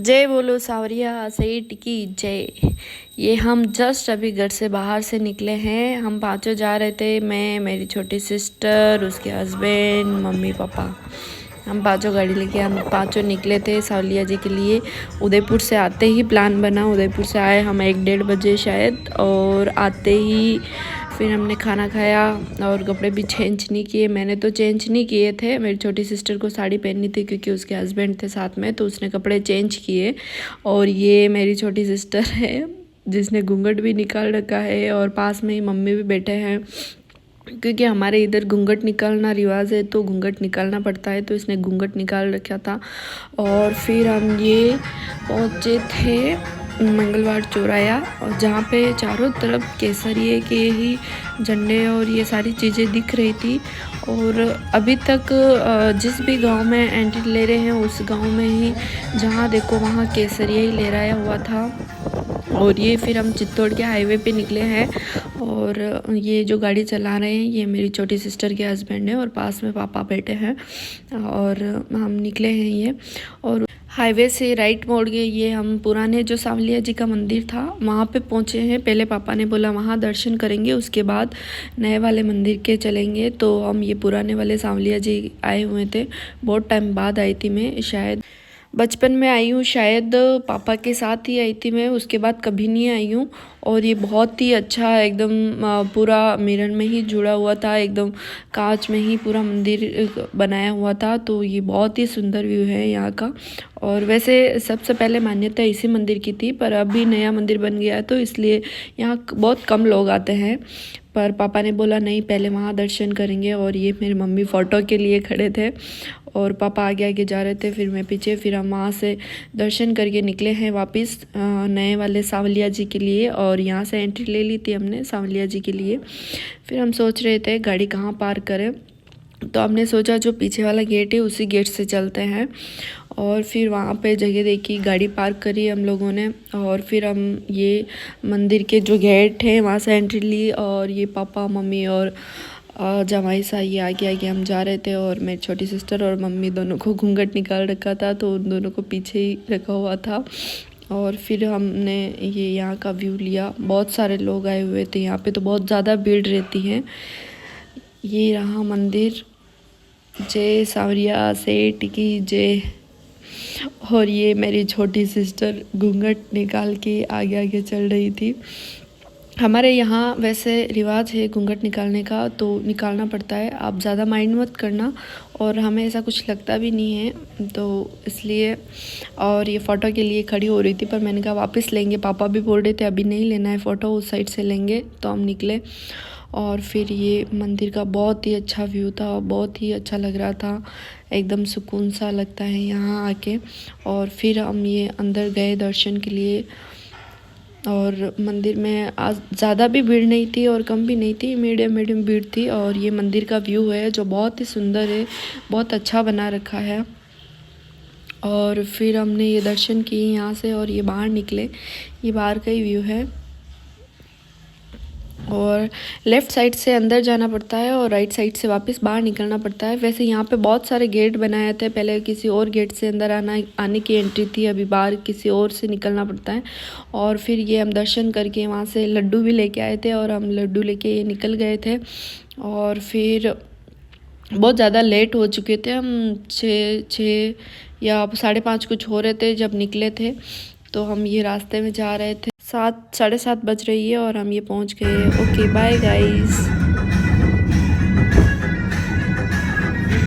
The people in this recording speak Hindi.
जय बोलो सावरिया सेठ की जय। ये हम जस्ट अभी घर से बाहर से निकले हैं। हम पांचों जा रहे थे, मैं, मेरी छोटी सिस्टर, उसके हस्बैंड, मम्मी पापा। हम पांचों गाड़ी लेके हम पांचों निकले थे सावलिया जी के लिए। उदयपुर से आते ही प्लान बना, उदयपुर से आए हम 1-1:30 बजे शायद, और आते ही फिर हमने खाना खाया और कपड़े भी चेंज नहीं किए। मैंने तो चेंज नहीं किए थे, मेरी छोटी सिस्टर को साड़ी पहननी थी क्योंकि उसके हस्बैंड थे साथ में, तो उसने कपड़े चेंज किए। और ये मेरी छोटी सिस्टर है जिसने घूंघट भी निकाल रखा है, और पास में ही मम्मी भी बैठे हैं क्योंकि हमारे इधर घूंघट निकालना रिवाज है, तो घूंघट निकालना पड़ता है, तो इसने घूंघट निकाल रखा था। और फिर हम ये पहुँचे थे मंगलवार चौराया, और जहाँ पे चारों तरफ केसरिए के ही झंडे और ये सारी चीज़ें दिख रही थी। और अभी तक जिस भी गांव में एंट्री ले रहे हैं उस गांव में ही जहाँ देखो वहाँ केसरिया ही लहराया हुआ था। और ये फिर हम चित्तौड़ के हाईवे पे निकले हैं, और ये जो गाड़ी चला रहे हैं ये मेरी छोटी सिस्टर के हस्बैंड है, और पास में पापा बैठे हैं, और हम निकले हैं ये। और हाईवे से राइट मोड़ गए, ये हम पुराने जो सावलिया जी का मंदिर था वहाँ पे पहुँचे हैं। पहले पापा ने बोला वहाँ दर्शन करेंगे, उसके बाद नए वाले मंदिर के चलेंगे। तो हम ये पुराने वाले सावलिया जी आए हुए थे, बहुत टाइम बाद आई थी मैं, शायद बचपन में आई हूँ, शायद पापा के साथ ही आई थी मैं, उसके बाद कभी नहीं आई हूँ। और ये बहुत ही अच्छा एकदम पूरा मिरर में ही जुड़ा हुआ था, एकदम कांच में ही पूरा मंदिर बनाया हुआ था, तो ये बहुत ही सुंदर व्यू है यहाँ का। और वैसे सबसे पहले मान्यता इसी मंदिर की थी, पर अभी नया मंदिर बन गया है तो इसलिए यहाँ बहुत कम लोग आते हैं। पर पापा ने बोला नहीं, पहले वहाँ दर्शन करेंगे। और ये मेरी मम्मी फ़ोटो के लिए खड़े थे, और पापा आगे आगे जा रहे थे, फिर मैं पीछे। फिर हम वहाँ से दर्शन करके निकले हैं वापस नए वाले सावलिया जी के लिए, और यहाँ से एंट्री ले ली थी हमने सावलिया जी के लिए। फिर हम सोच रहे थे गाड़ी कहाँ पार्क करें, तो हमने सोचा जो पीछे वाला गेट है उसी गेट से चलते हैं। और फिर वहाँ पे जगह देखी, गाड़ी पार्क करी हम लोगों ने, और फिर हम ये मंदिर के जो गेट है वहाँ से एंट्री ली। और ये पापा मम्मी और जमाई सा ये आगे आगे हम जा रहे थे, और मेरी छोटी सिस्टर और मम्मी दोनों को घूंघट निकाल रखा था, तो उन दोनों को पीछे ही रखा हुआ था। और फिर हमने ये यहाँ का व्यू लिया, बहुत सारे लोग आए हुए थे यहाँ पे, तो बहुत ज़्यादा भीड़ रहती है। ये रहा मंदिर, जय सावरिया सेठ की जय। और ये मेरी छोटी सिस्टर घूंघट निकाल के आगे आगे चल रही थी। हमारे यहाँ वैसे रिवाज है घूंघट निकालने का, तो निकालना पड़ता है, आप ज़्यादा माइंड मत करना, और हमें ऐसा कुछ लगता भी नहीं है, तो इसलिए। और ये फ़ोटो के लिए खड़ी हो रही थी, पर मैंने कहा वापस लेंगे, पापा भी बोल रहे थे अभी नहीं लेना है फ़ोटो, उस साइड से लेंगे, तो हम निकले। और फिर ये मंदिर का बहुत ही अच्छा व्यू था, बहुत ही अच्छा लग रहा था, एकदम सुकून सा लगता है यहाँ आके। और फिर हम ये अंदर गए दर्शन के लिए, और मंदिर में आज ज़्यादा भी भीड़ नहीं थी और कम भी नहीं थी, मीडियम मीडियम भीड़ थी। और ये मंदिर का व्यू है जो बहुत ही सुंदर है, बहुत अच्छा बना रखा है। और फिर हमने ये दर्शन किए यहाँ से, और ये बाहर निकले, ये बाहर का ही व्यू है। और लेफ़्ट साइड से अंदर जाना पड़ता है और राइट साइड से वापस बाहर निकलना पड़ता है। वैसे यहाँ पे बहुत सारे गेट बनाए थे, पहले किसी और गेट से अंदर आने की एंट्री थी, अभी बाहर किसी और से निकलना पड़ता है। और फिर ये हम दर्शन करके वहाँ से लड्डू भी लेके आए थे, और हम लड्डू लेके ये निकल गए थे। और फिर बहुत ज़्यादा लेट हो चुके थे, हम 6 या 5:30 कुछ हो रहे थे जब निकले थे। तो हम ये रास्ते में जा रहे थे, 7 साढ़े 7 बज रही है और हम ये पहुंच गए। Okay bye guys.